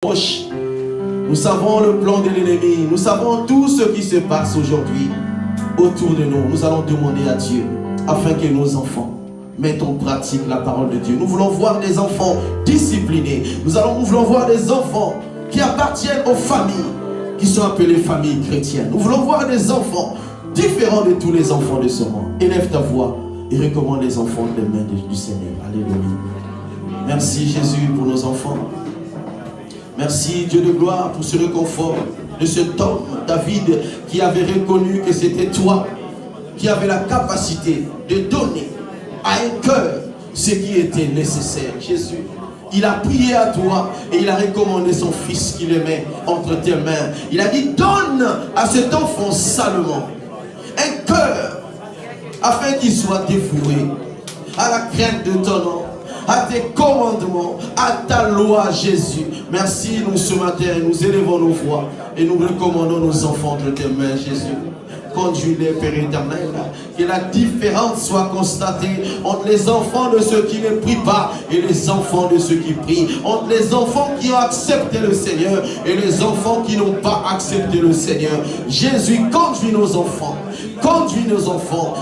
proche. Nous savons le plan de l'ennemi. Nous savons tout ce qui se passe aujourd'hui autour de nous. Nous allons demander à Dieu afin que nos enfants mettent en pratique la parole de Dieu. Nous voulons voir des enfants disciplinés. Nous voulons voir des enfants qui appartiennent aux familles qui sont appelées familles chrétiennes. Nous voulons voir des enfants différents de tous les enfants de ce monde. Élève ta voix et recommande les enfants des mains du Seigneur. Alléluia. Merci Jésus pour nos enfants. Merci Dieu de gloire pour ce réconfort de cet homme, David, qui avait reconnu que c'était toi qui avais la capacité de donner à un cœur ce qui était nécessaire. Jésus, il a prié à toi et il a recommandé son fils qu'il aimait entre tes mains. Il a dit, donne à cet enfant salement un cœur afin qu'il soit dévoué à la crainte de ton nom, à tes commandements, à ta loi, Jésus. Merci, nous ce matin, nous élevons nos voix et nous recommandons nos enfants entre tes mains, Jésus. Conduis-les, Père éternel, que la différence soit constatée entre les enfants de ceux qui ne prient pas et les enfants de ceux qui prient, entre les enfants qui ont accepté le Seigneur et les enfants qui n'ont pas accepté le Seigneur. Jésus, conduis nos enfants,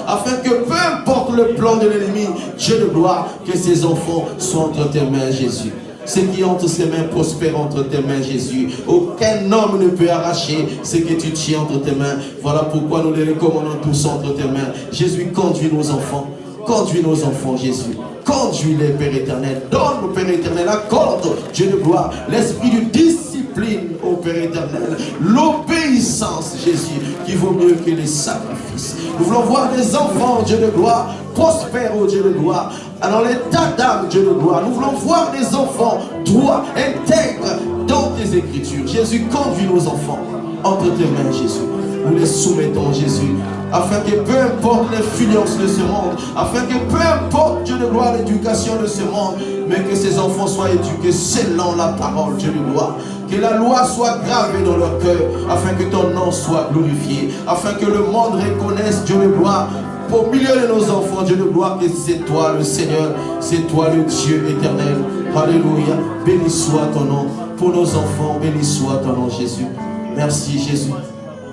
afin que peu importe le plan de l'ennemi, Dieu de gloire, que ces enfants soient entre tes mains, Jésus. Ce qui est entre ses mains prospère entre tes mains, Jésus. Aucun homme ne peut arracher ce que tu tiens entre tes mains. Voilà pourquoi nous les recommandons tous entre tes mains. Jésus, conduis nos enfants. Conduis nos enfants, Jésus. Conduis-les, Père éternel. Donne, Père éternel, accorde, Dieu de gloire, l'esprit de discipline, ô Père éternel. L'obéissance, Jésus, qui vaut mieux que les sacrifices. Nous voulons voir des enfants, Dieu de gloire, prospères, ô Dieu de gloire, dans l'état d'âme, Dieu de gloire. Nous voulons voir des enfants droits, intègres dans tes écritures. Jésus, conduis nos enfants entre tes mains, Jésus. Nous les soumettons, Jésus, afin que peu importe l'influence de ce monde, afin que peu importe, Dieu de gloire, l'éducation de ce monde, mais que ces enfants soient éduqués selon la parole, Dieu de gloire. Que la loi soit gravée dans leur cœur, afin que ton nom soit glorifié, afin que le monde reconnaisse, Dieu de gloire, au milieu de nos enfants, Dieu de gloire, que c'est toi le Seigneur, c'est toi le Dieu éternel. Alléluia. Béni soit ton nom. Pour nos enfants, béni soit ton nom, Jésus. Merci, Jésus.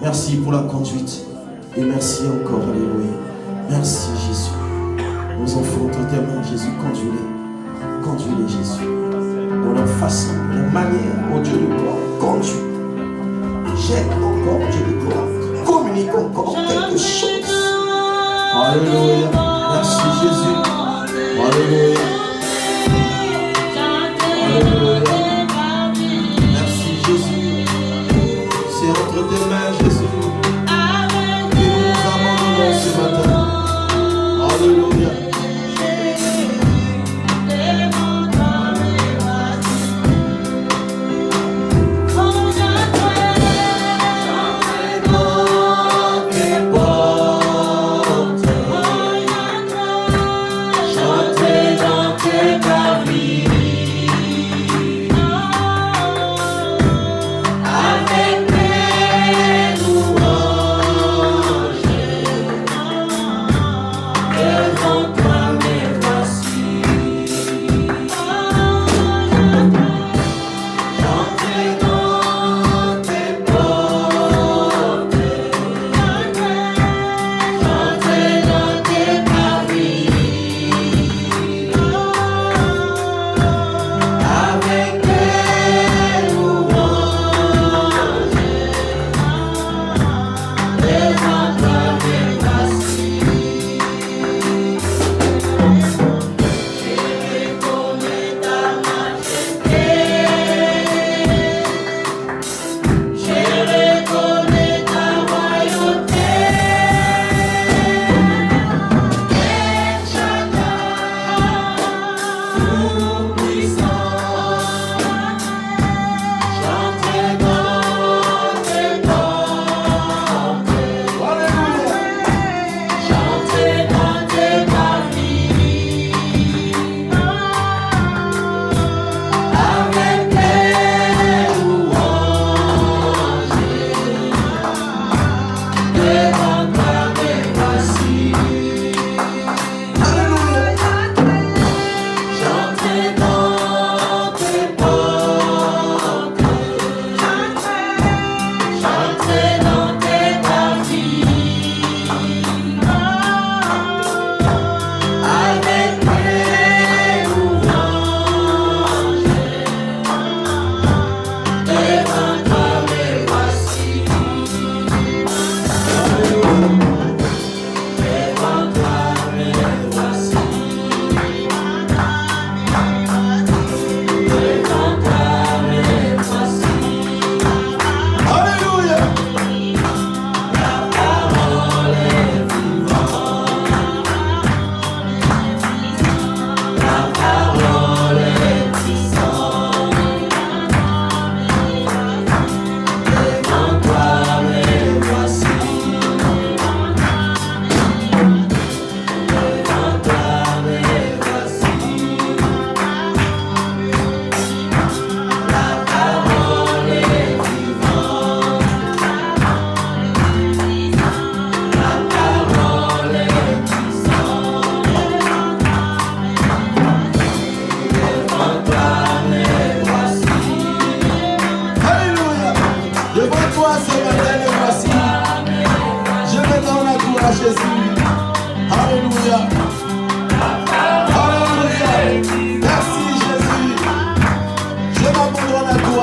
Merci pour la conduite. Et merci encore, alléluia. Merci, Jésus. Nos enfants entre tes mains, Jésus, conduis-les. Conduis-les, Jésus. Dans leur façon, leur manière, ô Dieu de gloire. Conduis. Jette encore, Dieu de gloire. Communique encore quelque chose. Alléluia. Merci Jésus. Alléluia. Alléluia. Merci Jésus. C'est entre tes mains, Jésus, que nous nous abandonnons ce matin. Alléluia. Avec mes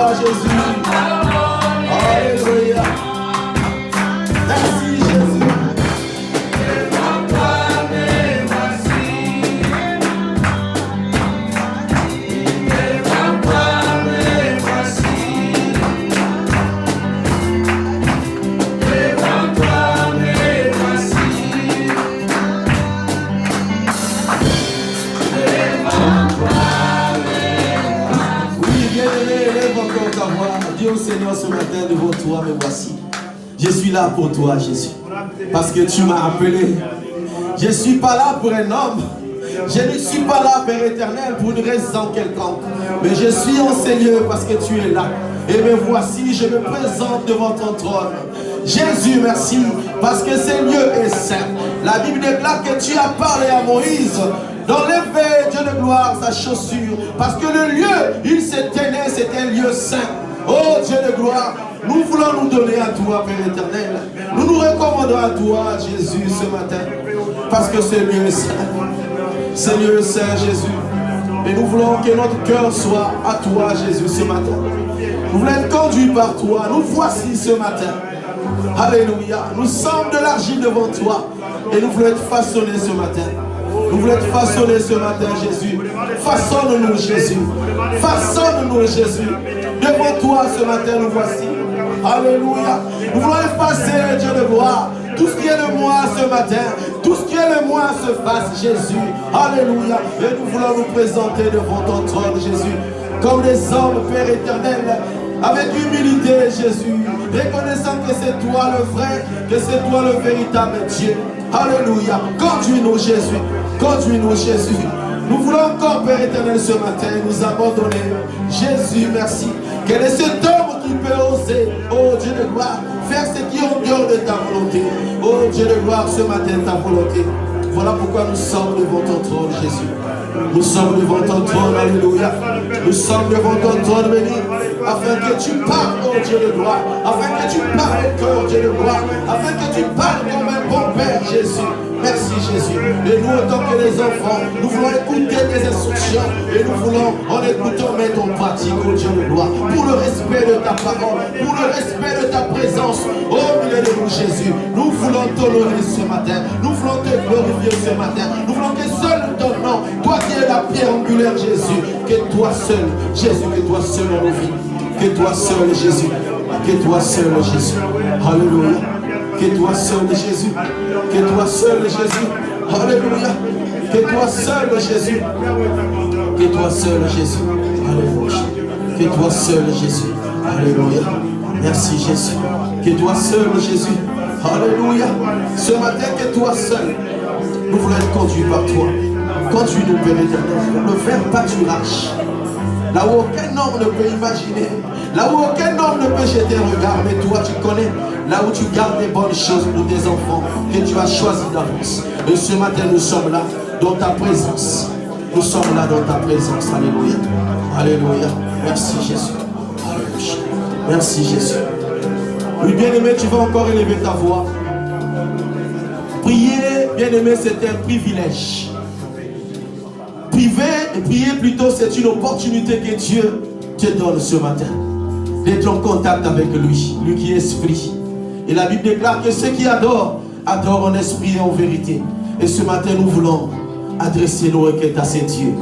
toi, Jésus. Alléluia. Merci, Jésus. Devant toi, me voici. Devant toi, me voici. Devant toi, me voici. Devant toi, me voici. Oui, bien-aimé, élève encore ta voix. Dis au Seigneur ce matin, devant toi, me voici. Je suis là pour toi, Jésus, parce que tu m'as appelé. Je ne suis pas là pour un homme. Je ne suis pas là, Père éternel, pour une raison quelconque. Mais je suis en Seigneur parce que tu es là. Et me voici, je me présente devant ton trône. Jésus, merci, parce que ce lieu est saint. La Bible déclare que tu as parlé à Moïse d'enlever, Dieu de gloire, sa chaussure. Parce que le lieu, il se tenait, c'était un lieu saint. Oh Dieu de gloire, nous voulons nous donner à toi, Père éternel. Nous nous recommandons à toi, Jésus, ce matin. Parce que ce lieu est saint. Ce lieu est saint, Jésus. Et nous voulons que notre cœur soit à toi, Jésus, ce matin. Nous voulons être conduits par toi. Nous voici ce matin. Alléluia. Nous sommes de l'argile devant toi. Et nous voulons être façonnés ce matin. Nous voulons être façonnés ce matin, Jésus. Façonne-nous, Jésus. Façonne-nous, Jésus. Devant toi ce matin, nous voici. Alléluia. Nous voulons effacer, Dieu de gloire, tout ce qui est de moi ce matin. Tout ce qui est de moi se fasse, Jésus. Alléluia. Et nous voulons nous présenter devant ton trône, Jésus. Comme des hommes, Père éternel. Avec humilité, Jésus. Reconnaissant que c'est toi le vrai, que c'est toi le véritable Dieu. Alléluia. Conduis-nous, Jésus. Conduis-nous, Jésus. Nous voulons encore, Père éternel, ce matin, nous abandonner. Jésus, merci. Quel est cet homme qui peut oser, oh Dieu de gloire, faire ce qui est en dehors de ta volonté. Oh Dieu de gloire, ce matin, ta volonté. Voilà pourquoi nous sommes devant ton trône, Jésus. Nous sommes devant ton trône, alléluia. Nous sommes devant ton trône béni, afin que tu parles, oh Dieu de gloire, afin que tu parles encore, Dieu de gloire, afin que tu parles comme un bon Père, Jésus. Merci, Jésus. Et nous, en tant que les enfants, nous voulons écouter tes instructions, et nous voulons, en écoutant, mettre en pratique, oh Dieu de gloire, pour le respect de ta parole, pour le respect de ta présence, oh milieu de nous, Jésus. Nous voulons t'honorer ce matin, nous voulons te glorifier ce matin, nous voulons que seul ton nom, toi qui es la pierre angulaire, Jésus, que toi seul, Jésus, que toi seul en nos vies, que toi seul, Jésus, que toi seul, Jésus. Alléluia. Que toi seul, Jésus. Que toi seul, Jésus. Alléluia. Que toi seul, Jésus. Que toi seul, Jésus. Alléluia. Que toi seul, Jésus. Alléluia. Merci, Jésus. Que toi seul, Jésus. Alléluia. Ce matin, que toi seul. Nous voulons être conduits par toi. Conduis-nous, Père éternel. Le faire pâturage. Là où aucun homme ne peut imaginer. Là où aucun homme ne peut jeter un regard. Mais toi, tu connais. Là où tu gardes les bonnes choses pour tes enfants que tu as choisi d'avance. Et ce matin, nous sommes là dans ta présence. Nous sommes là dans ta présence. Alléluia. Alléluia. Merci Jésus. Alléluia. Merci Jésus. Oui, bien-aimé, tu vas encore élever ta voix. Prier, bien-aimé, c'est un privilège. Prier plutôt, c'est une opportunité que Dieu te donne ce matin. D'être en contact avec lui, lui qui est esprit. Et la Bible déclare que ceux qui adorent, adorent en esprit et en vérité. Et ce matin, nous voulons adresser nos requêtes à ces dieux.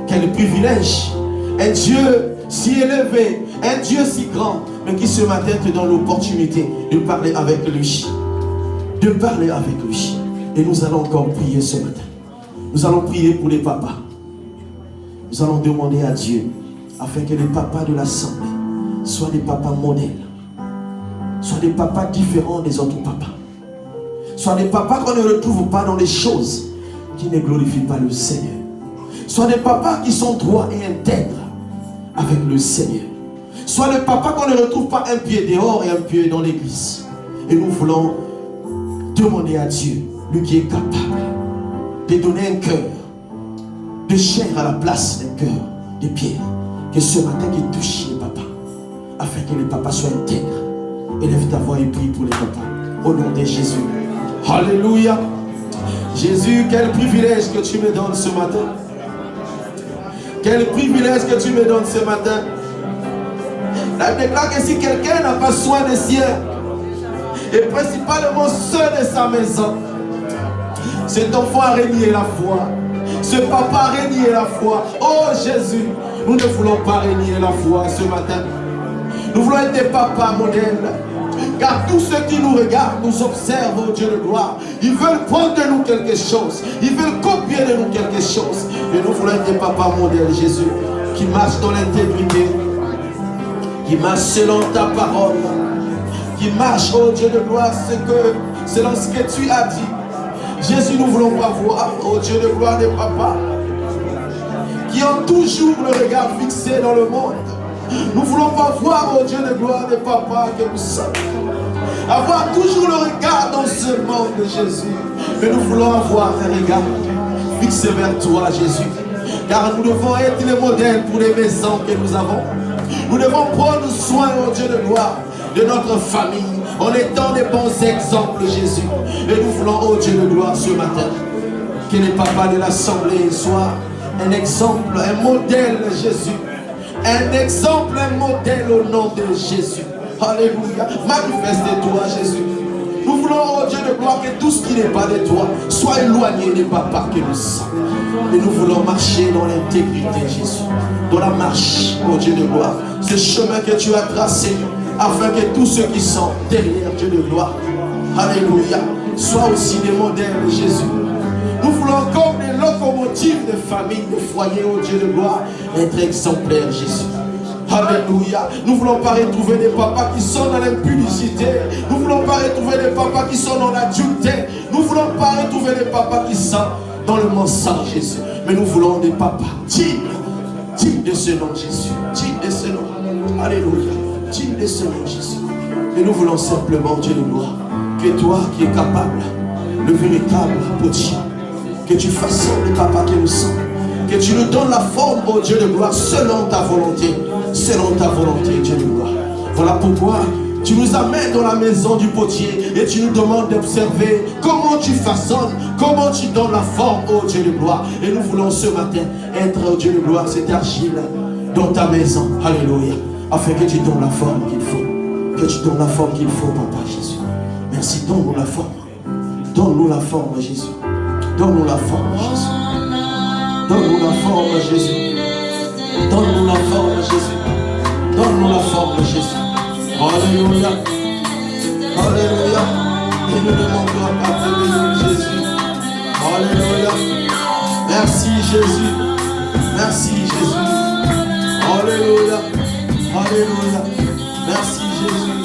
Quel privilège! Un Dieu si élevé, un Dieu si grand, mais qui ce matin te donne l'opportunité de parler avec lui. De parler avec lui. Et nous allons encore prier ce matin. Nous allons prier pour les papas. Nous allons demander à Dieu, afin que les papas de l'Assemblée soient des papas modèles. Soient des papas différents des autres papas. Soient des papas qu'on ne retrouve pas dans les choses qui ne glorifient pas le Seigneur. Soient des papas qui sont droits et intègres avec le Seigneur. Soient des papas qu'on ne retrouve pas un pied dehors et un pied dans l'église. Et nous voulons demander à Dieu, lui qui est capable de donner un cœur de chair à la place d'un cœur de pierre. Que ce matin qui touche les papas, afin que les papas soient intègres. Élève ta voix et prie pour les papas. Au nom de Jésus. Alléluia. Jésus, quel privilège que tu me donnes ce matin. Quel privilège que tu me donnes ce matin. La Bible déclare que si quelqu'un n'a pas soin des siens, et principalement ceux de sa maison, cet enfant a renié la foi. Ce papa a renié la foi. Oh Jésus, nous ne voulons pas renier la foi ce matin. Nous voulons être des papas modèles. Car tous ceux qui nous regardent, nous observent, oh Dieu de gloire. Ils veulent prendre de nous quelque chose. Ils veulent copier de nous quelque chose. Et nous voulons être des papas modèles, Jésus, qui marchent dans l'intégrité, qui marchent selon ta parole, qui marchent, oh Dieu de gloire, selon ce que tu as dit. Jésus, nous voulons pas voir, oh Dieu de gloire, des papas qui ont toujours le regard fixé dans le monde. Nous ne voulons pas voir, oh Dieu de gloire, des papas que nous sommes. Avoir toujours le regard dans ce monde de Jésus. Mais nous voulons avoir un regard fixé vers toi, Jésus. Car nous devons être les modèles pour les maisons que nous avons. Nous devons prendre soin, oh Dieu de gloire, de notre famille, en étant des bons exemples, Jésus. Et nous voulons, oh Dieu de gloire, ce matin, que les papas de l'assemblée soient un exemple, un modèle, Jésus. Un exemple, un modèle au nom de Jésus. Alléluia. Manifeste-toi, Jésus. Nous voulons, oh Dieu de gloire, que tout ce qui n'est pas de toi soit éloigné des papas que nous sommes. Et nous voulons marcher dans l'intégrité, Jésus. Dans la marche, oh Dieu de gloire. Ce chemin que tu as tracé, afin que tous ceux qui sont derrière Dieu de gloire, alléluia, soient aussi des modèles, Jésus. Nous voulons comme des locomotives de famille, de foyer, oh Dieu de gloire, être exemplaires, Jésus. Alléluia. Nous ne voulons pas retrouver des papas qui sont dans l'impudicité. Nous ne voulons pas retrouver des papas qui sont dans l'adultère. Nous ne voulons pas retrouver des papas qui sont dans le mensonge, Jésus. Mais nous voulons des papas dignes de ce nom, Jésus. Dignes de ce nom. Alléluia. Dignes de ce nom, Jésus. Et nous voulons simplement, Dieu de gloire, que toi qui es capable, le véritable potier, que tu façonnes les papas que nous sommes. Que tu nous donnes la forme, oh Dieu de gloire, selon ta volonté. Selon ta volonté, Dieu de gloire. Voilà pourquoi tu nous amènes dans la maison du potier et tu nous demandes d'observer comment tu façonnes, comment tu donnes la forme, oh Dieu de gloire. Et nous voulons ce matin être, oh Dieu de gloire, cette argile dans ta maison. Alléluia. Afin que tu donnes la forme qu'il faut. Que tu donnes la forme qu'il faut, Papa Jésus. Merci, donne-nous la forme. Donne-nous la forme, Jésus. Donne-nous la forme, Jésus. Donne-nous la forme, Jésus. Donne-nous la forme, Jésus. Donne-nous la forme, Jésus. Alléluia. Alléluia. Et nous ne manquerons pas de bénir, Jésus. Alléluia. Merci, Jésus. Merci, Jésus. Alléluia. Alléluia. Merci, Jésus.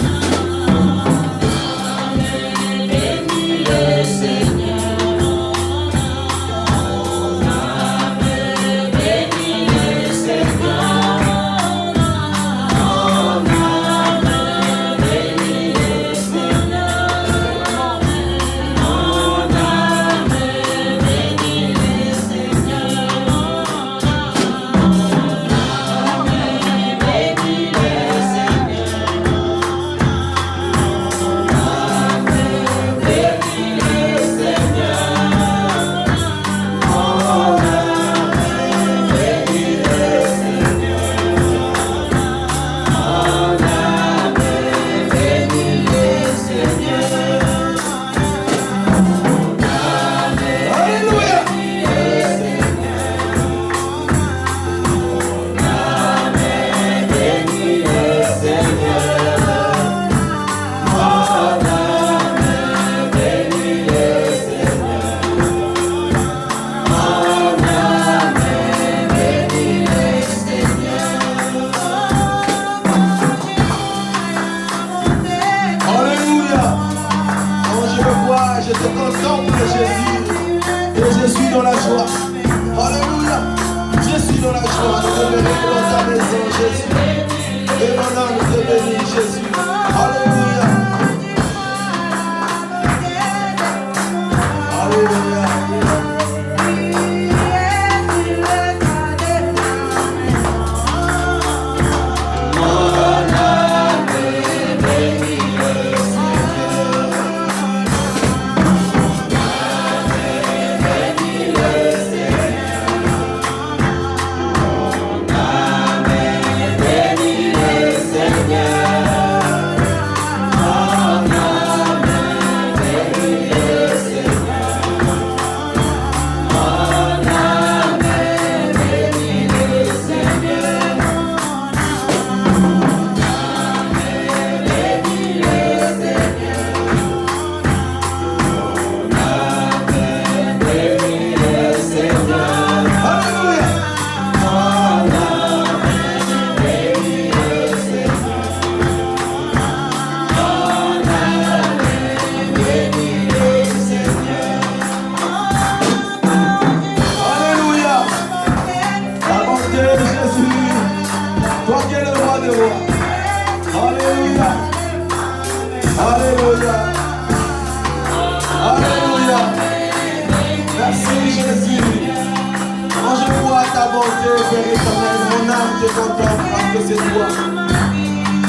Quand je vois ta bonté, Père éternel, mon âme te contemple parce que c'est toi.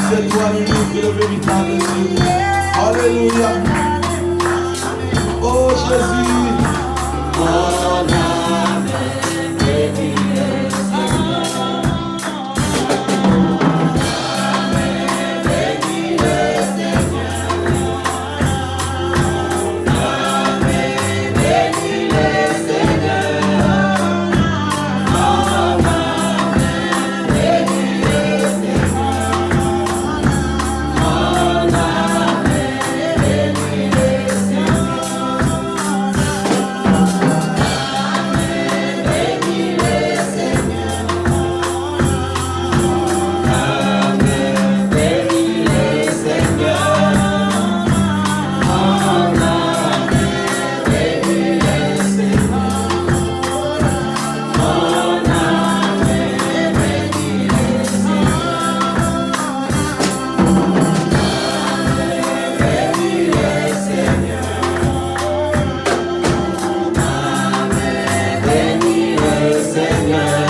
C'est toi l'unique et le véritable Dieu. Alléluia. Oh Jésus. Mon âme bénit le Seigneur. Bénis le Seigneur. Mon âme bénit le Seigneur. Mon âme bénit le Seigneur. Mon âme bénit le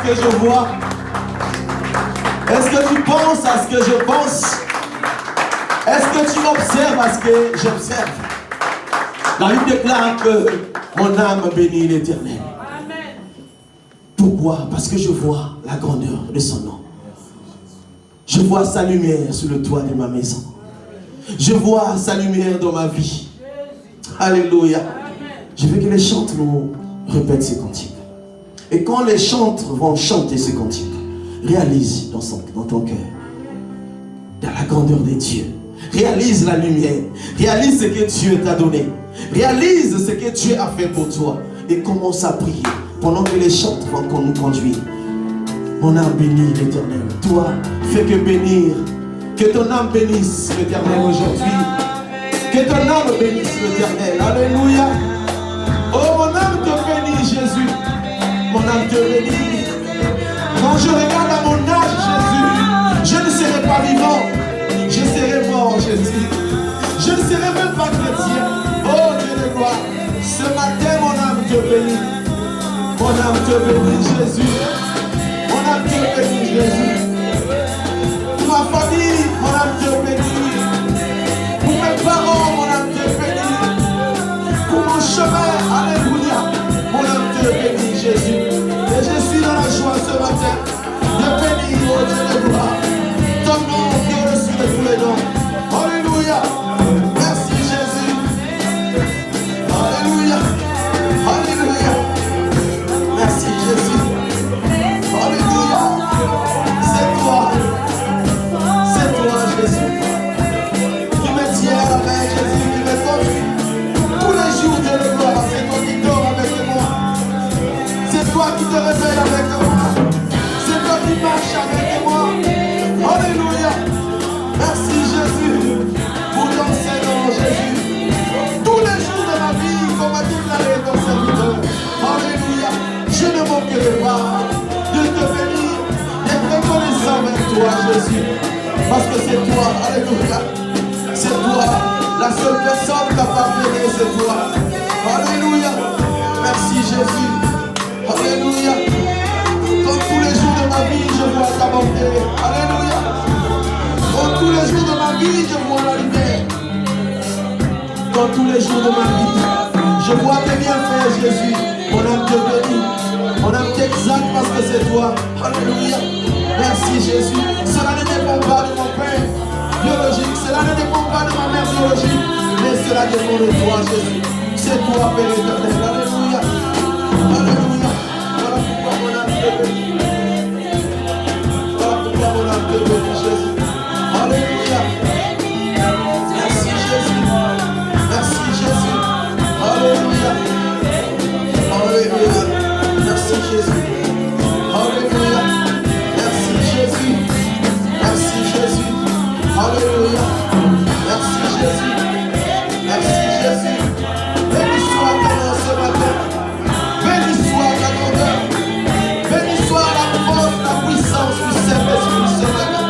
que je vois? Est-ce que tu penses à ce que je pense? Est-ce que tu observes à ce que j'observe? La Bible déclare que mon âme bénit l'Éternel. Pourquoi? Parce que je vois la grandeur de son nom. Je vois sa lumière sur le toit de ma maison. Je vois sa lumière dans ma vie. Alléluia. Je veux que les chantres nous répètent ces cantiques. Et quand les chantres vont chanter ces cantiques, réalise dans ton cœur dans la grandeur de Dieu. Réalise la lumière. Réalise ce que Dieu t'a donné. Réalise ce que Dieu a fait pour toi. Et commence à prier pendant que les chantres vont nous conduire. Mon âme bénit l'Éternel. Toi, fais que bénir. Que ton âme bénisse l'Éternel aujourd'hui. Que ton âme bénisse l'Éternel. Alléluia. Oh, mon âme te bénit, Jésus. Mon âme te bénit. Quand je regarde à mon âge, Jésus, je ne serai pas vivant. Je serai mort, Jésus. Je ne serai même pas chrétien. Oh, Dieu de gloire. Ce matin, mon âme te bénit. Mon âme te bénit, Jésus. Mon âme te bénit, Jésus. Pour ma famille, mon âme te bénit. Pour mes parents, mon âme te bénit. Pour mon chemin, alléluia. Mon âme te bénit, Jésus. Et je suis dans la joie ce matin de bénir, oh Dieu de gloire, ton nom qui est au-dessus de tous les noms. Alléluia. Merci Jésus. Alléluia. marche avec moi. Alléluia. Merci Jésus pour ton Seigneur Jésus. Tous les jours de ma vie, comme a déclaré ton serviteur. Alléluia. Je ne manquerai pas de te bénir, d'être reconnaissant avec toi Jésus. Parce que c'est toi, alléluia. C'est toi, la seule personne capable d'aider, c'est toi. Alléluia. Merci Jésus. Alléluia. Comme tous les jours de ma vie, je vois ta bonté. Alléluia. Comme tous les jours de ma vie, je vois la lumière. Comme tous les jours de ma vie, je vois tes bienfaits, Jésus. On aime te bénir. On aime t'exalter parce que c'est toi. Alléluia. Merci Jésus. Cela ne dépend pas de mon père biologique. Cela ne dépend pas de ma mère biologique. Mais cela dépend de toi, Jésus. C'est toi, Père éternel. Alléluia. Alléluia. Voilà pourquoi mon âme te bénit. Voilà pourquoi mon âme te bénit, Jésus. Alléluia. Merci Jésus. Merci Jésus. Alléluia. Alléluia. Merci Jésus. Alléluia. Merci Jésus. Merci Jésus. Alléluia. Merci Jésus. Merci Jésus. Béni soit ton nom ce matin. Béni soit ta grandeur. Béni soit la force, la puissance du Saint-Esprit ce matin.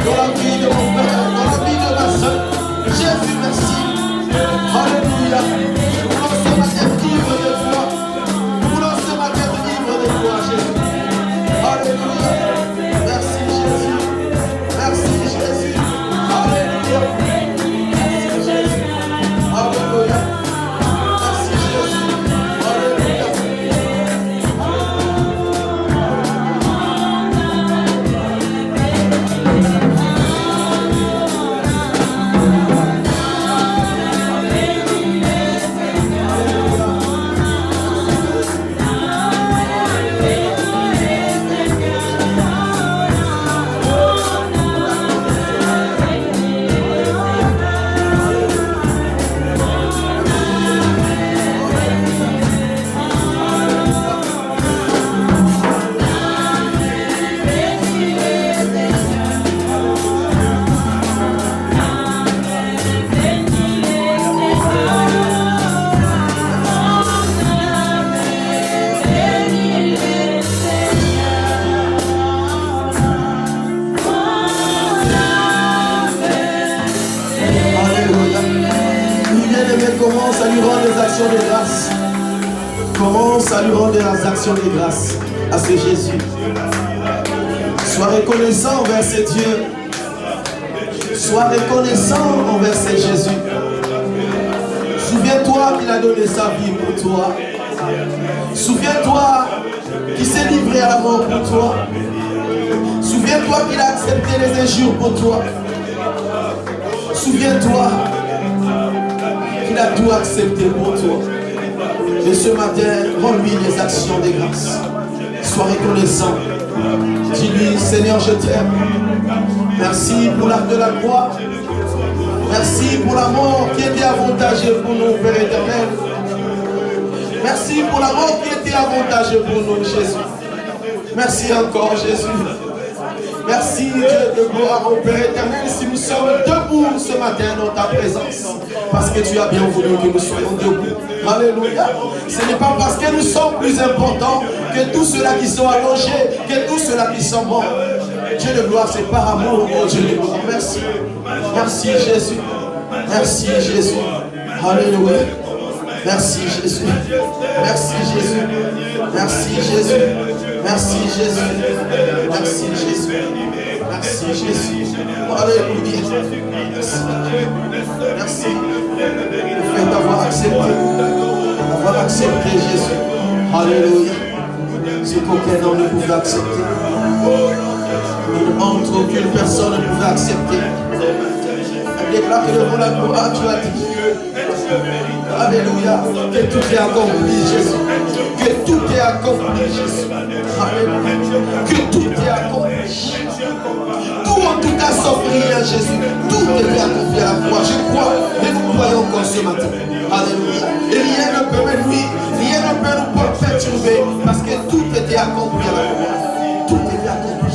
Dans la vie de mon frère, dans la vie de ma soeur. Jésus, merci. Alléluia. Nous voulons ce matin vivre de toi. Nous voulons ce matin vivre de toi, Jésus. Alléluia. Merci Jésus. Merci Jésus. Alléluia. Merci Jésus. Alléluia. Merci Jésus. Alléluia. Commence à lui rendre des actions de grâce. Commence à lui rendre des actions de grâce à ce Jésus. Sois reconnaissant envers ce Dieu. Sois reconnaissant envers ce Jésus. Souviens-toi qu'il a donné sa vie pour toi. Souviens-toi qu'il s'est livré à la mort pour toi. Souviens-toi qu'il a accepté les injures pour toi. Souviens-toi qu'il a tout accepté pour toi. Et ce matin, rends-lui les actions de grâce. Sois reconnaissant. Dis-lui, Seigneur, je t'aime. Merci pour l'acte de la croix. Merci pour la mort qui était avantageuse pour nous, Père éternel. Merci pour la mort qui était avantageuse pour nous, Jésus. Merci encore, Jésus. Merci Dieu de gloire au Père éternel si nous sommes debout ce matin dans ta présence. Parce que tu as bien voulu que nous soyons debout. Alléluia. Ce n'est pas parce que nous sommes plus importants que tous ceux-là qui sont allongés, que tous ceux-là qui sont morts. Dieu de gloire, c'est par amour, oh Dieu de gloire. Merci. Merci Jésus. Merci Jésus. Alléluia. Merci Jésus. Merci Jésus. Merci Jésus. Merci Jésus. Merci Jésus. Merci Jésus. Alléluia. Merci. Merci. Le fait d'avoir accepté Jésus. Alléluia. Ce qu'aucun homme ne pouvait accepter. Entre aucune personne ne pouvait accepter. Elle déclare que devant la gloire, tu as dit. Alléluia. Que tout est accompli, Jésus. Que tout est accompli, Jésus. Alléluia. Que tout est accompli. Tout en tout cas sauf rien, Jésus. Tout est accompli à la croix. Je crois et nous croyons encore ce matin. Alléluia. Et rien ne peut me nuire. Rien ne peut nous perturber. Parce que tout était accompli à la croix. Tout était accompli.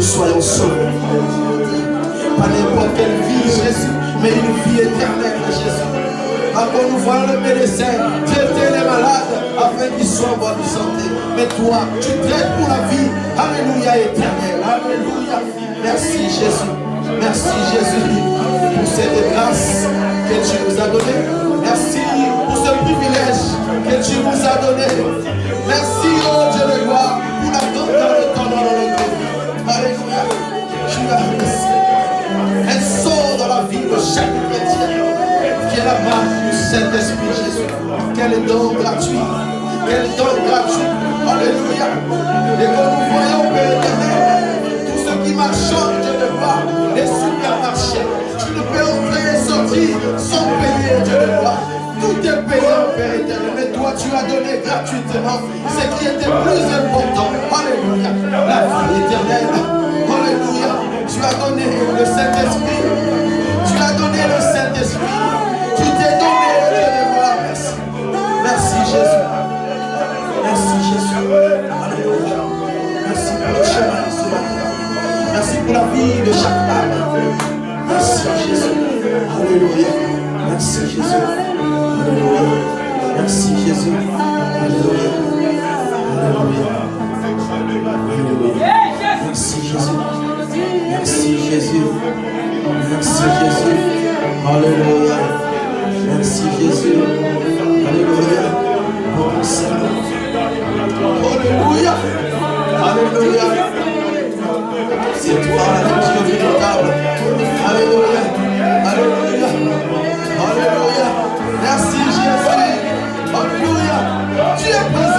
soyons sauvés. Pas n'importe quelle vie, Jésus, mais une vie éternelle, Jésus. Encore nous voyons le médecin traiter les malades afin qu'ils soient en bonne santé. Mais toi, tu traites pour la vie, alléluia, éternelle. Alléluia. Merci Jésus. Merci Jésus pour cette grâce que tu nous as donnée. Merci pour ce privilège que tu nous as donné. Merci, oh Dieu de gloire, pour la grandeur de ton nom dans notre vie. Alléluia. Tu as laissé un sort dans la vie de chaque chrétien qui est la marque du Saint-Esprit Jésus. Quel don gratuit. Quel don gratuit. Alléluia. Et quand nous voyons, Père éternel, tous ceux qui marchandent, Dieu de gloire, les supermarchés, tu ne peux entrer et sortir sans payer, Dieu de gloire. Tout est payant, Père éternel. Mais toi, tu as donné gratuitement ce qui était plus important. Alléluia. La vie éternelle. Alléluia. Tu as donné le Saint-Esprit. Tu as donné le Saint-Esprit. Tu t'es donné, Dieu de gloire. Merci. Merci, Jésus. Merci, Jésus. Alléluia. Merci pour le chemin ce matin. Merci pour la vie de chaque âme. Merci, Jésus. Alléluia. Merci, Jésus. Alléluia. Merci Jésus. Alléluia. Alléluia. Alléluia. Merci Jésus. Merci Jésus. Merci Jésus. Alléluia. Merci Jésus. Alléluia. Alléluia. Alléluia. C'est toi le Dieu véritable. Alléluia. Alléluia. Alléluia. Merci Jésus. Alléluia. Tu es présent.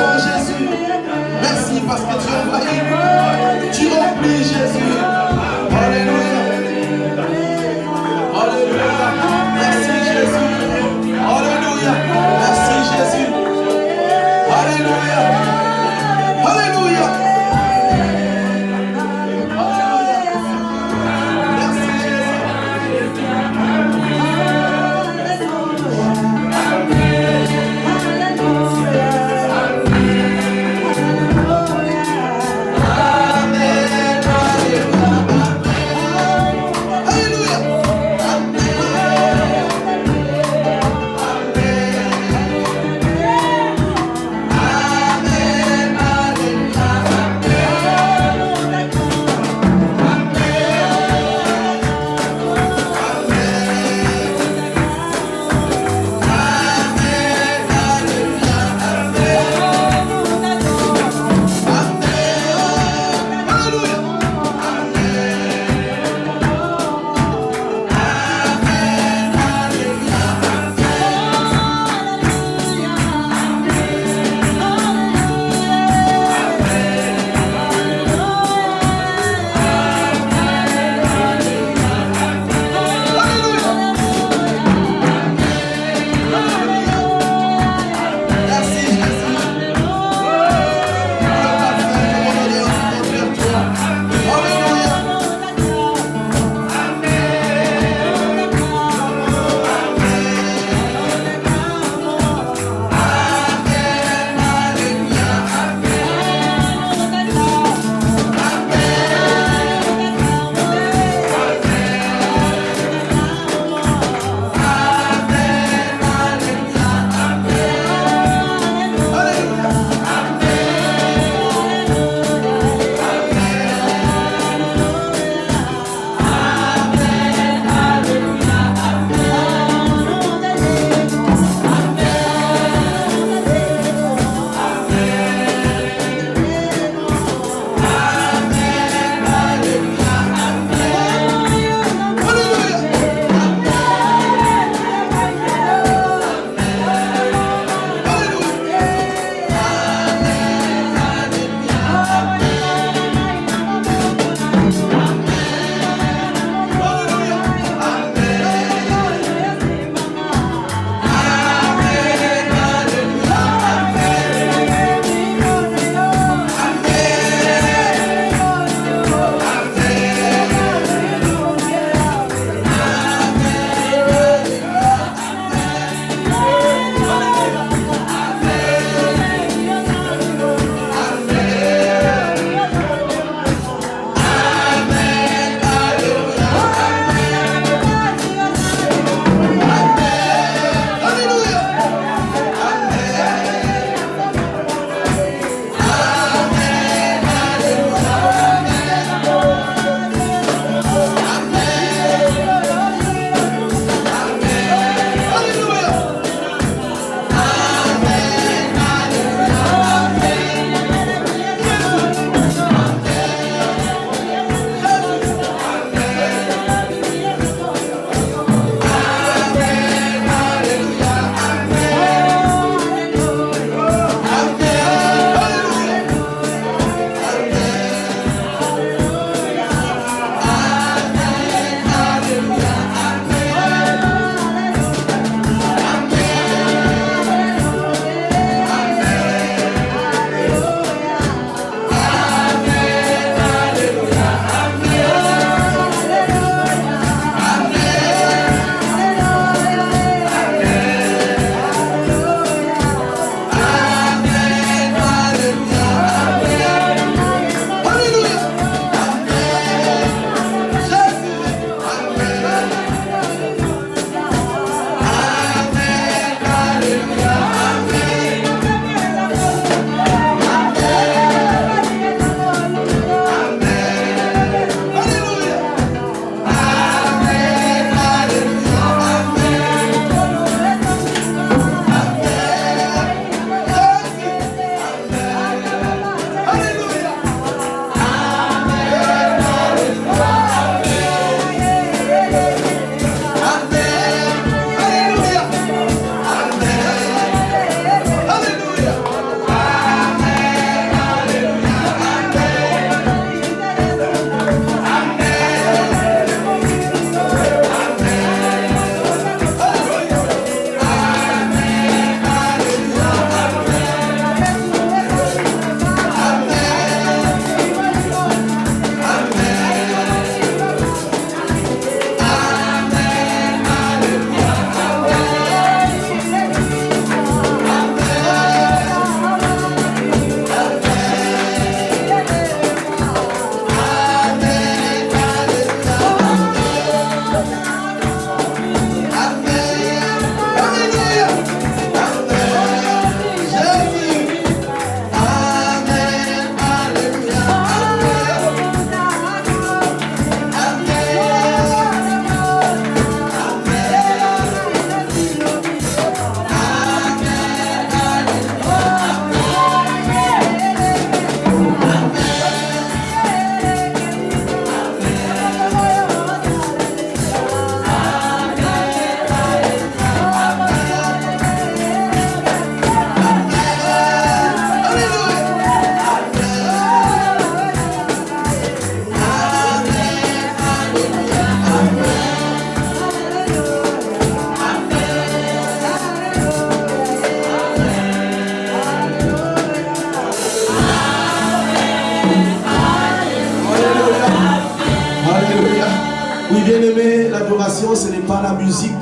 bien-aimé, l'adoration, ce n'est pas la musique.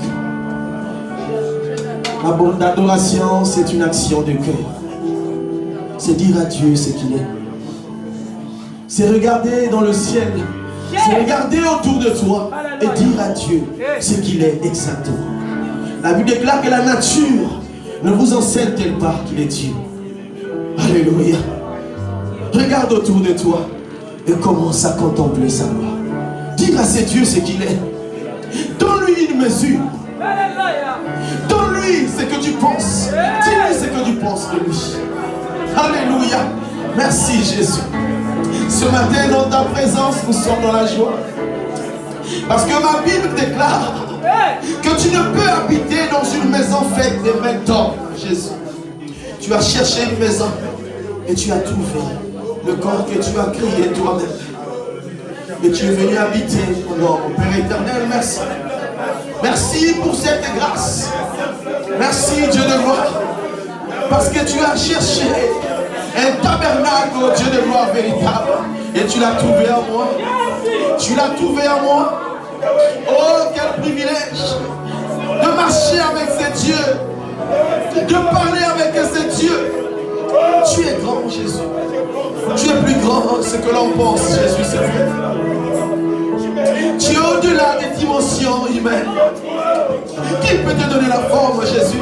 L'adoration, c'est une action de cœur. C'est dire à Dieu ce qu'il est. C'est regarder dans le ciel. C'est regarder autour de toi et dire à Dieu ce qu'il est exactement. La Bible déclare que la nature ne vous enseigne-t-elle pas qu'il est Dieu. Alléluia. Regarde autour de toi et commence à contempler sa gloire. Dire à ces dieux ce qu'il est. Donne-lui une mesure. Donne-lui ce que tu penses. Dis-lui ce que tu penses de lui. Alléluia. Merci Jésus. Ce matin, dans ta présence, nous sommes dans la joie. Parce que ma Bible déclare que tu ne peux habiter dans une maison faite des mains d'hommes, Jésus. Tu as cherché une maison et tu as trouvé le corps que tu as créé toi-même. Et tu es venu habiter en homme. Père éternel, merci. Merci pour cette grâce. Merci Dieu de gloire. Parce que tu as cherché un tabernacle, oh Dieu de gloire véritable. Et tu l'as trouvé en moi. Tu l'as trouvé en moi. Oh, quel privilège de marcher avec ces dieux, de parler avec ces dieux. Tu es grand, Jésus. Tu es plus grand que ce que l'on pense, Jésus, c'est vrai. Tu es au-delà des dimensions humaines. Qui peut te donner la forme, Jésus?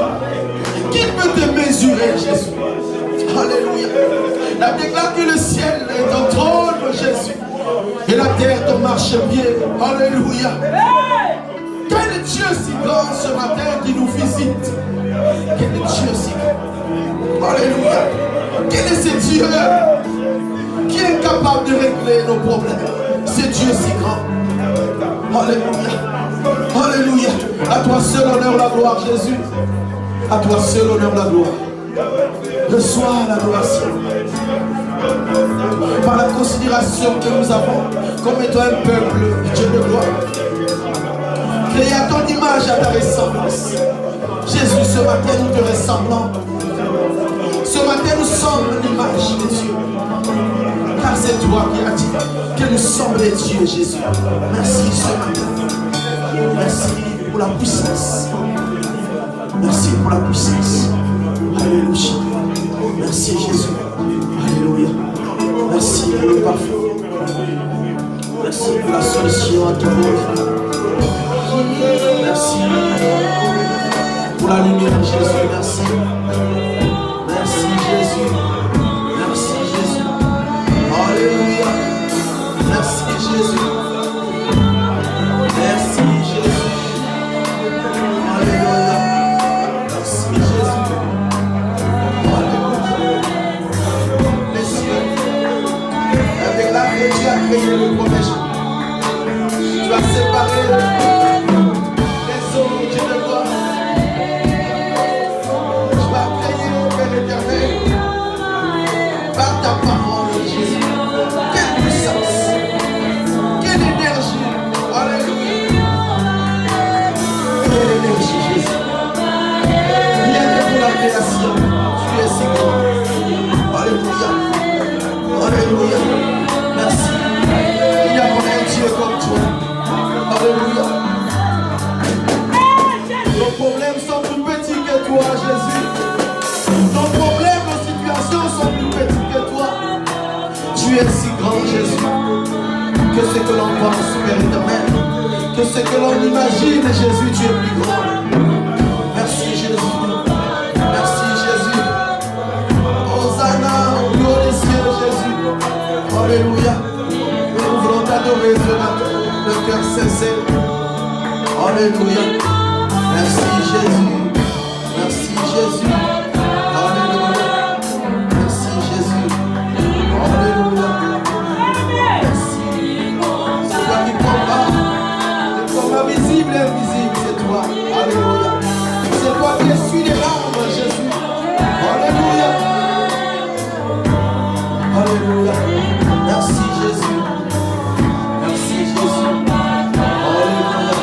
Qui peut te mesurer, Jésus? Alléluia. La déclare que le ciel est ton trône, Jésus. Et la terre te marche pied. Alléluia. Quel Dieu si grand ce matin qui nous visite. Quel Dieu si grand. Alléluia. Quel est ce Dieu qui est capable de régler nos problèmes? C'est Dieu si grand. Alléluia. Alléluia. À toi seul honneur la gloire, Jésus. À toi seul honneur la gloire. Reçois l'adoration. Par la considération que nous avons comme étant un peuple, Dieu de gloire, créé à ton image, à ta ressemblance. Jésus, ce matin nous te ressemblons. Ce matin nous sommes l'image de Dieu. Car c'est toi qui as dit que nous sommes les dieux, Jésus. Merci ce matin. Merci pour la puissance. Merci pour la puissance. Alléluia. Merci Jésus. Alléluia. Merci pour le parfum. Merci pour la solution à tout monde. Merci pour la lumière, Jésus. Merci. Merci Jésus. Merci Jésus. Alléluia. Merci Jésus. Merci Jésus. Alléluia. Merci Jésus. Alléluia. Les cieux, avec la que tu as créé le premier jour, tu as séparé les eaux, Dieu de gloire. Tu as créé, Père éternel, par ta parole, Jésus. Quelle puissance, quelle énergie. Alléluia. Quelle énergie, Jésus. Rien que pour la création, tu es si grand. Alléluia. Alléluia. Merci. Il n'y a pas un Dieu comme toi. Alléluia. Nos problèmes sont plus petits que toi, Jésus. Nos problèmes, nos situations sont plus petits que toi. Tu es si grand, Jésus, que ce que l'on pense, Père éternel, que ce que l'on imagine, Jésus, tu es plus grand. Merci, Jésus. Merci, Jésus. Hosanna, au nom des cieux, Jésus. Alléluia. Nous voulons t'adorer ce matin, le cœur sincère. Alléluia. Merci, Jésus. Merci, Jésus. Alléluia. Merci, Jésus. Alléluia. Merci. C'est toi qui combat. Le combat visible et invisible, c'est toi. Alléluia. C'est toi qui essuie les larmes, Jésus. Alléluia. Alléluia. Merci, Jésus. Merci, Jésus. Alléluia.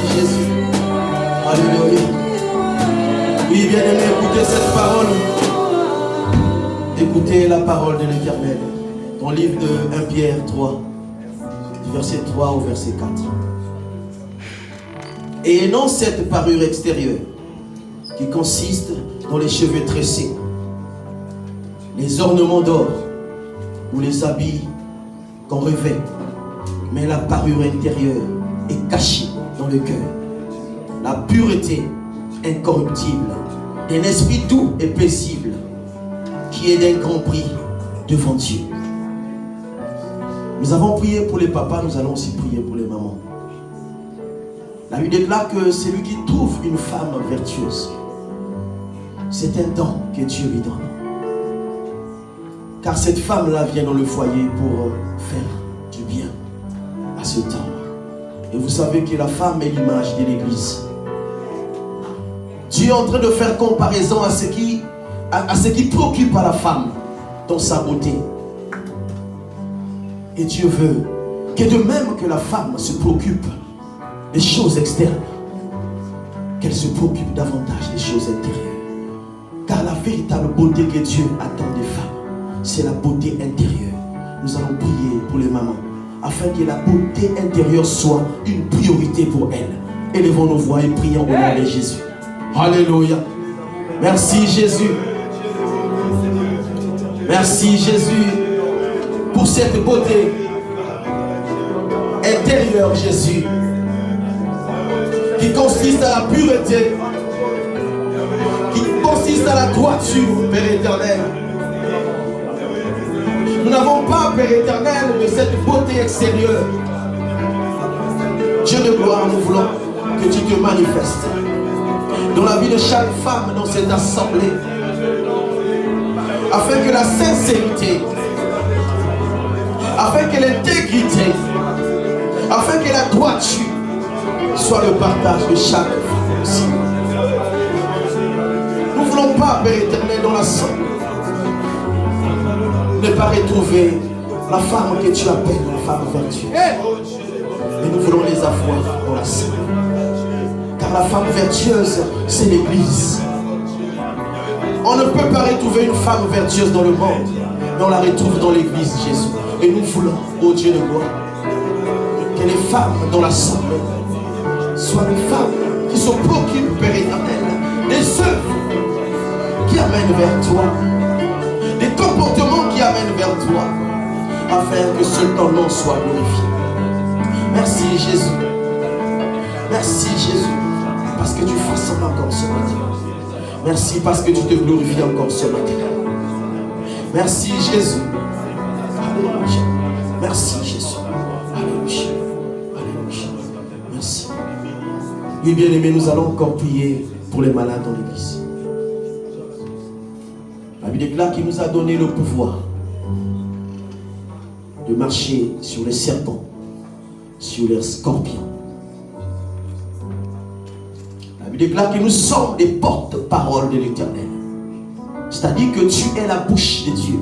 Jésus. Alléluia. Oui, bien-aimé, écoutez cette parole. Écoutez la parole de l'Éternel. Dans le livre de 1 Pierre 3, verset 3 au verset 4. Et non cette parure extérieure qui consiste dans les cheveux tressés, les ornements d'or ou les habits qu'on revêt, mais la parure intérieure est cachée dans le cœur. La pureté incorruptible d'un esprit doux et paisible qui est d'un grand prix devant Dieu. Nous avons prié pour les papas, nous allons aussi prier pour les mamans. La Bible déclare que celui qui trouve une femme vertueuse, c'est un don que Dieu lui donne. Car cette femme-là vient dans le foyer pour faire du bien à ce temps. Et vous savez que la femme est l'image de l'Église. Dieu est en train de faire comparaison à ce qui préoccupe à la femme dans sa beauté. Et Dieu veut que de même que la femme se préoccupe des choses externes, qu'elle se préoccupe davantage des choses intérieures. Car la véritable beauté que Dieu attend des femmes, c'est la beauté intérieure. Nous allons prier pour les mamans, afin que la beauté intérieure soit une priorité pour elles. Élevons nos voix et prions au nom de Jésus. Alléluia. Merci Jésus. Merci Jésus pour cette beauté intérieure, Jésus, qui consiste à la pureté, qui consiste à la droiture, Père éternel. Nous n'avons pas, Père éternel, de cette beauté extérieure. Dieu de gloire, nous voulons que tu te manifestes dans la vie de chaque femme dans cette assemblée, afin que la sincérité, afin que l'intégrité, afin que la droiture soit le partage de chaque femme aussi. Nous ne voulons pas, Père éternel, dans l'assemblée, ne pas retrouver la femme que tu appelles la femme vertueuse. Mais nous voulons les avoir dans l'assemblée. Car la femme vertueuse, c'est l'Église. On ne peut pas retrouver une femme vertueuse dans le monde, mais on la retrouve dans l'Église, Jésus. Et nous voulons, ô Dieu de gloire, que les femmes dans l'assemblée soient des femmes qui se préoccupent, Père éternel, des œuvres qui amènent vers toi, des comportements qui amènent vers toi, afin que seul ton nom soit glorifié. Merci Jésus. Merci Jésus, parce que tu façonnes encore ce matin. Merci parce que tu te glorifies encore ce matin. Merci Jésus. Alléluia. Merci Jésus. Alléluia. Alléluia. Merci. Oui, bien-aimés, nous allons encore prier pour les malades dans l'église. La Bible déclare qu'il nous a donné le pouvoir de marcher sur les serpents, sur les scorpions. La Bible déclare que nous sommes des porte-paroles de l'Éternel. C'est-à-dire que tu es la bouche de Dieu.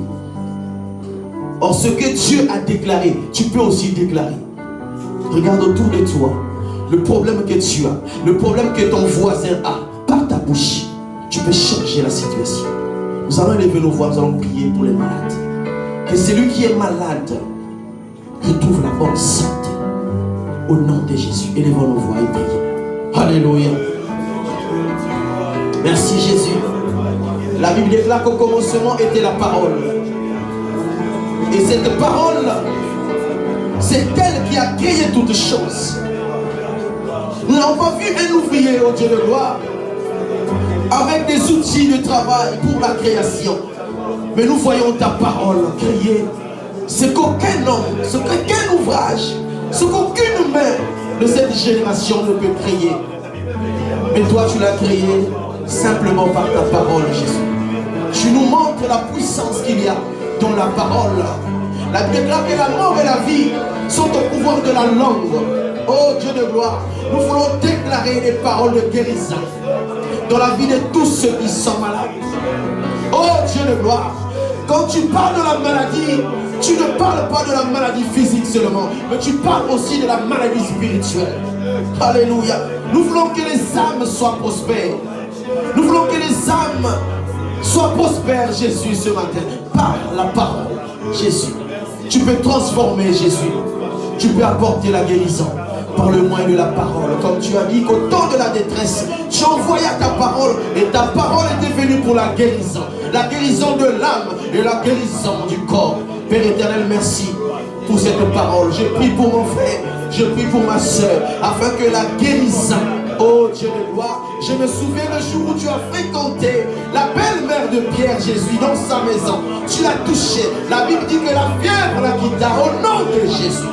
Or, ce que Dieu a déclaré, tu peux aussi déclarer. Regarde autour de toi le problème que tu as, le problème que ton voisin a, par ta bouche. Tu peux changer la situation. Nous allons lever nos voix, nous allons prier pour les malades. Que celui qui est malade retrouve la bonne santé. Au nom de Jésus, élevons nos voix et prions. Alléluia. Merci Jésus. La Bible déclare qu'au commencement était la parole. Et cette parole, c'est elle qui a créé toutes choses. Nous n'avons pas vu un ouvrier, au Dieu de gloire, avec des outils de travail pour la création. Mais nous voyons ta parole créer ce qu'aucun homme, ce qu'aucun ouvrage, ce qu'aucune main de cette génération ne peut créer. Mais toi, tu l'as créé simplement par ta parole, Jésus. Tu nous montres la puissance qu'il y a dans la parole. La Bible déclare que la mort et la vie sont au pouvoir de la langue. Oh Dieu de gloire, nous voulons déclarer des paroles de guérison dans la vie de tous ceux qui sont malades. Oh Dieu de gloire, quand tu parles de la maladie, Tu ne parles pas de la maladie physique seulement, mais tu parles aussi de la maladie spirituelle. Alléluia. Nous voulons que les âmes soient prospères. Nous voulons que les âmes soient prospères, Jésus, ce matin. Par la parole, Jésus. Tu peux transformer, Jésus. Tu peux apporter la guérison par le moyen de la parole. Comme tu as dit qu'au temps de la détresse, tu envoyais ta parole et ta parole était venue pour la guérison. La guérison de l'âme et la guérison du corps. Père éternel, merci pour cette parole. Je prie pour mon frère, je prie pour ma soeur, afin que la guérison, oh Dieu de gloire, je me souviens le jour où tu as fréquenté la belle-mère de Pierre, Jésus, dans sa maison. Tu l'as touché. La Bible dit que la fièvre la quitta au nom de Jésus.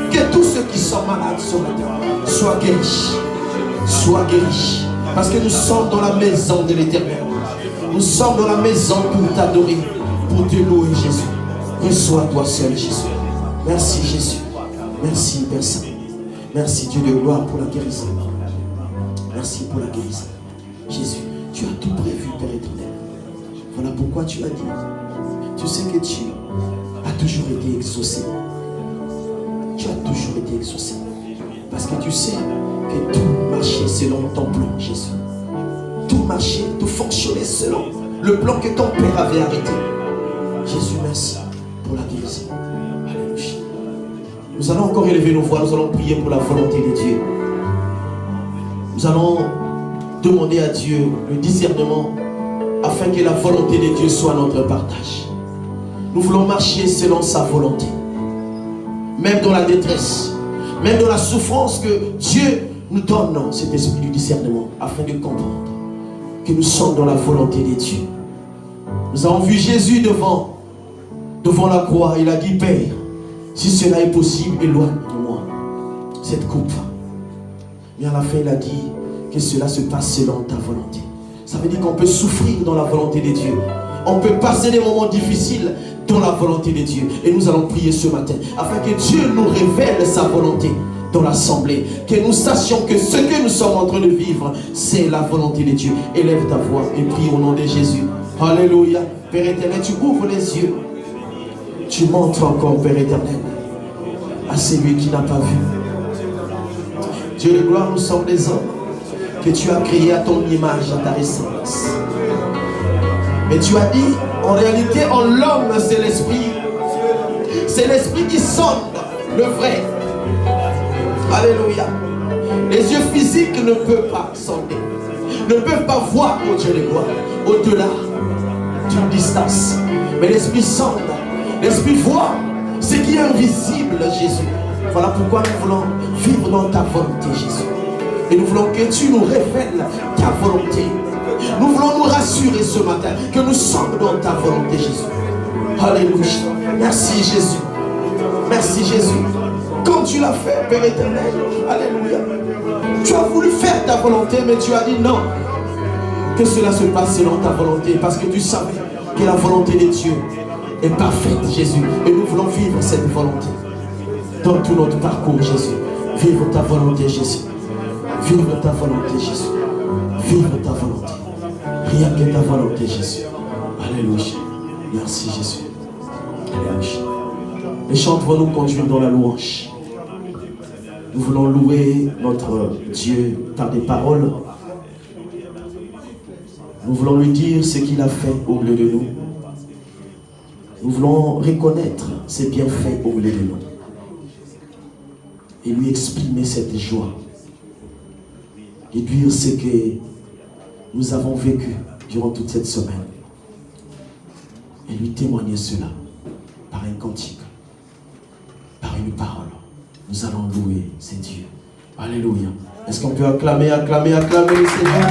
Que tous ceux qui sont malades ce matin soient guéris. Soient guéris. Parce que nous sommes dans la maison de l'Éternel. Nous sommes dans la maison pour t'adorer, pour te louer, Jésus. Reçois-toi seul, Jésus. Merci, Jésus. Merci, Père Saint. Merci, Dieu de gloire, pour la guérison. Merci pour la guérison. Jésus, tu as tout prévu, Père éternel. Voilà pourquoi tu as dit. Tu sais que Dieu a toujours été exaucé. Tu as toujours été exaucé. Parce que tu sais que tout marchait selon ton plan, Jésus. Tout marchait, tout fonctionnait selon le plan que ton Père avait arrêté. Jésus, merci pour la guérison. Alléluia. Nous allons encore élever nos voix, nous allons prier pour la volonté de Dieu. Nous allons demander à Dieu le discernement afin que la volonté de Dieu soit notre partage. Nous voulons marcher selon sa volonté. Même dans la détresse, même dans la souffrance, que Dieu nous donne cet esprit du discernement afin de comprendre que nous sommes dans la volonté de Dieu. Nous avons vu Jésus devant la croix. Il a dit, Père, si cela est possible, éloigne-moi cette coupe. Mais à la fin, il a dit que cela se passe selon ta volonté. Ça veut dire qu'on peut souffrir dans la volonté de Dieu. On peut passer des moments difficiles dans la volonté de Dieu. Et nous allons prier ce matin afin que Dieu nous révèle sa volonté dans l'assemblée. Que nous sachions que ce que nous sommes en train de vivre, c'est la volonté de Dieu. Élève ta voix et prie au nom de Jésus. Alléluia. Père éternel, tu ouvres les yeux. Tu montres encore, Père éternel, à celui qui n'a pas vu. Dieu de gloire, nous sommes des hommes que tu as créés à ton image, à ta ressemblance. Mais tu as dit, en réalité, en l'homme, c'est l'esprit. C'est l'esprit qui sonde le vrai. Alléluia. Les yeux physiques ne peuvent pas sonder, ne peuvent pas voir, oh Dieu de gloire, au-delà d'une distance. Mais l'esprit sonde, l'esprit voit ce qui est invisible, Jésus. Voilà pourquoi nous voulons vivre dans ta volonté, Jésus. Et nous voulons que tu nous révèles ta volonté. Nous voulons nous rassurer ce matin que nous sommes dans ta volonté, Jésus. Alléluia. Merci, Jésus. Merci, Jésus. Comme tu l'as fait, Père éternel. Alléluia. Tu as voulu faire ta volonté, mais tu as dit non. Que cela se passe selon ta volonté. Parce que tu savais que la volonté de Dieu est parfaite, Jésus. Et nous voulons vivre cette volonté. Dans tout notre parcours, Jésus. Vivre ta volonté, Jésus. Vivre ta volonté, Jésus. Vivre ta volonté. Rien que ta volonté, Jésus. Alléluia. Merci, Jésus. Alléluia. Les chants vont nous conduire dans la louange. Nous voulons louer notre Dieu par des paroles. Nous voulons lui dire ce qu'il a fait au milieu de nous. Nous voulons reconnaître ses bienfaits au milieu de nous. Et lui exprimer cette joie. Et dire ce que nous avons vécu durant toute cette semaine. Et lui témoigner cela par un cantique, par une parole. Nous allons louer ces dieux. Alléluia. Est-ce qu'on peut acclamer le Seigneur?